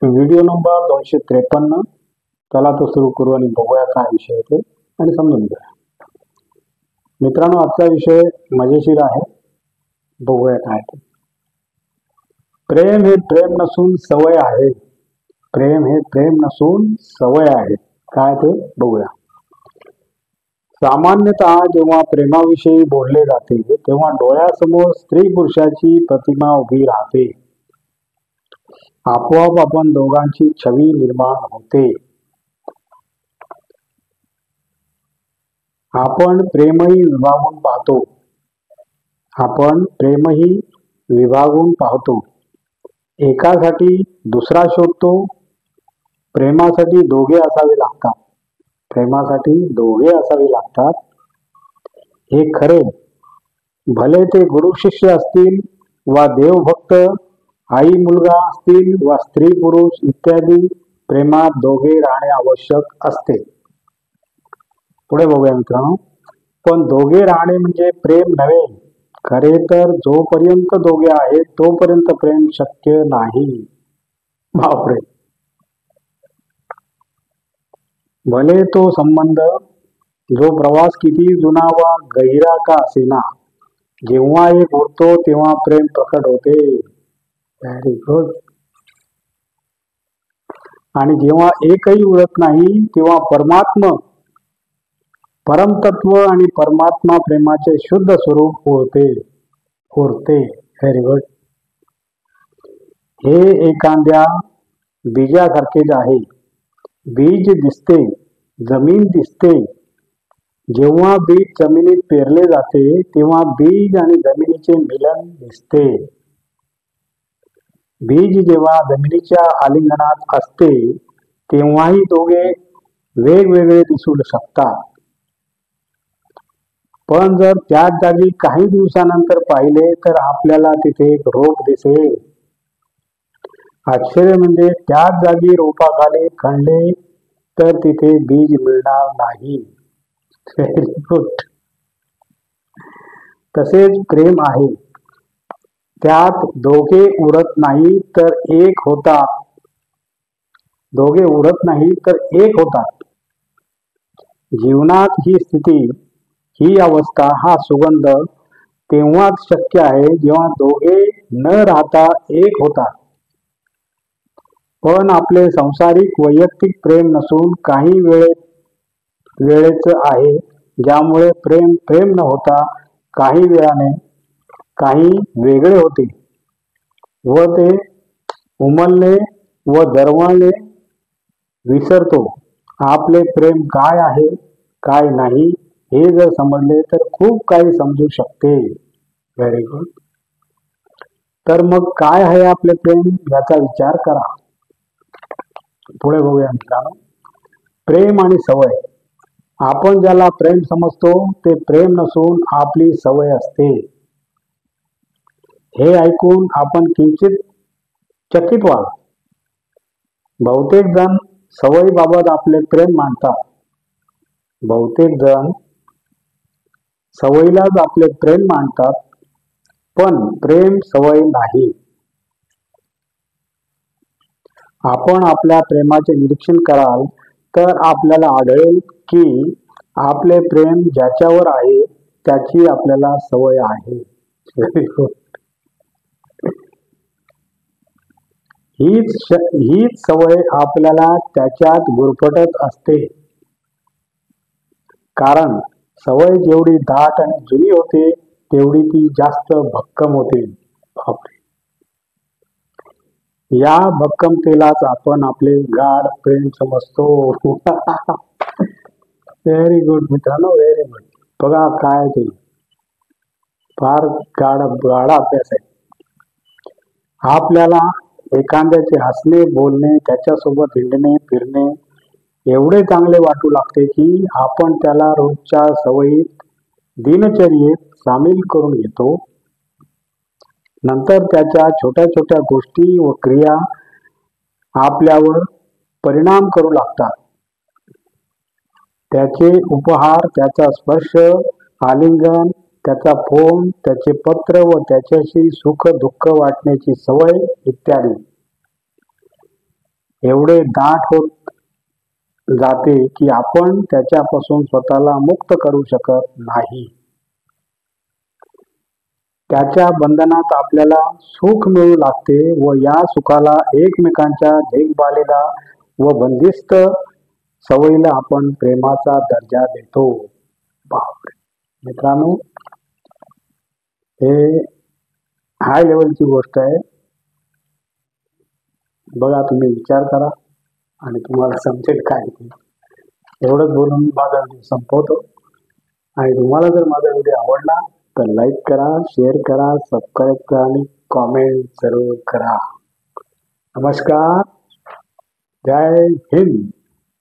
Video number 253. चला तो सुरू करू आणि बघूया काय विषय आहे ते आणि समजून घेऊया. मित्रांनो, आजचा विषय मजेशीर आहे. बघूया काय ते. प्रेम हे प्रेम नसून सवय आहे. प्रेम हे प्रेम नसून सवय आहे. काय ते बघूया. सामान्यतः जेव्हा प्रेमाविषयी बोलले जाते तेव्हा डोळ्यासमोर स्त्री पुरुषाची प्रतिमा उभी राहते. आपोआप आपण दोघांची छवी निर्माण होते. आपण प्रेमही विभागून पाहतो. आपण प्रेमही विभागून पाहतो. एकासाठी दुसरा शोधतो. प्रेमासाठी दोघे असावे लागतात. प्रेमासाठी दोघे असावे लागतात. हे खरे. भले ते गुरु शिष्य असतील वा देवभक्त, आई मुलगा असतील वा स्त्री पुरुष इत्यादी, प्रेमात दोघे राहणे आवश्यक असते. पुढे बघूया मित्रांनो. पण दोघे राहणे म्हणजे प्रेम नव्हे. खरे तर जोपर्यंत दोघे आहेत तोपर्यंत प्रेम शक्य नाही. बापरे. भले तो संबंध, जो प्रवास किती जुना वा गहिरा का असेना, जेव्हा एक उरतो तेव्हा प्रेम प्रकट होते. Very good. आणि जेव्हा एकही उरत नाही तेव्हा परमतत्व आणि परमात्मा प्रेमाचे शुद्ध स्वरूप उरते. Very good. हे एखाद्या बीजासारखेच आहे. बीज दिसते, जमीन दिसते. जेव्हा बीज जमिनीत पेरले जाते तेव्हा बीज आणि जमिनीचे मिलन दिसते. बीज जेव्हा जमिनीच्या आलिंगनात असते तेव्हाही दोघे वेगवेगळे दिसू शकतात. पण जर त्याच जागी काही दिवसानंतर पाहिले तर आपल्याला तिथे एक रोप दिसेल. आश्चर्य म्हणजे त्याच जागी रोपाखाली खणले तर तिथे बीज मिळणार नाही. Very good. तसेच प्रेम आहे. त्यात दोघे उरत नाही तर एक होतात. दोघे उरत नाही तर एक होतात. जीवनात ही स्थिती, ही अवस्था, हा सुगंध तेव्हाच शक्य आहे जेव्हा दोघे न राहता एक होतात. पण आपले सांसारिक वैयक्तिक प्रेम नसून काही वेळेच आहे, ज्यामुळे प्रेम न होता काही वेळाने काही वेगळे होते व ते उमलणे व दरवळणे विसरतो. आपले प्रेम काय आहे काय नाही हे जर समजले तर खूप काही समजू शकते. Very good. तर मग काय आहे आपले प्रेम याचा विचार करा. पुढे बघूया मित्रांनो. प्रेम आणि सवय. आपण ज्याला प्रेम समजतो ते प्रेम नसून आपली सवय असते. हे ऐकून आपण किंचित चकित व्हाल. बहुतेक जण सवयीबाबत आपले प्रेम मानतात. बहुतेक जण सवयीलाच आपले प्रेम मानतात. पण प्रेम सवय नाही. आपण आपल्या प्रेमाचे निरीक्षण कराल तर आपल्याला आढळेल की आपले प्रेम ज्याच्यावर आहे त्याची आपल्याला सवय आहे. हीच सवय आपल्याला त्याच्यात गुरफटत असते. कारण सवय जेवढी दाट आणि जुनी होते तेवढी ती जास्त भक्कम होते. या भक्कमतेलाच आपण आपले गाढ प्रेम समजतो. व्हेरी गुड मित्रांनो, व्हेरी गुड. बघा काय ते फार गाढा अभ्यास आहे. आपल्याला एखाद्याचे हसणे, बोलणे, त्याच्यासोबत हिंडणे, फिरणे एवढे चांगले वाटू लागते की आपण त्याला रोजच्या सवयीत, दिनचर्येत सामील करून घेतो. नंतर त्याच्या छोट्या छोट्या गोष्टी व क्रिया आपल्यावर परिणाम करू लागतात. त्याचे उपहार, त्याचा स्पर्श, आलिंगन, त्याचा फोन, त्याचे पत्र व त्याच्याशी सुख दुःख वाटण्याची सवय इत्यादी. एवढे दाट होत जाते की आपण त्याच्यापासून स्वतःला मुक्त करू शकत नाही. त्याच्या बंधनात आपल्याला सुख मिळू लागते व या सुखाला एकमेकांच्या देखभालीला व बंदिस्त सवयीला आपण प्रेमाचा दर्जा देतो. बापरे मित्रांनो, हे हाय लेवलची गोष्ट आहे. बघा, तुम्ही विचार करा आणि तुम्हाला समजेल काय ते. एवढंच बोलून माझा व्हिडिओ संपवतो. आणि तुम्हाला जर माझा व्हिडिओ आवडला तर लाईक करा, शेअर करा, सबस्क्राईब करा आणि कॉमेंट जरूर करा. नमस्कार. जय हिंद.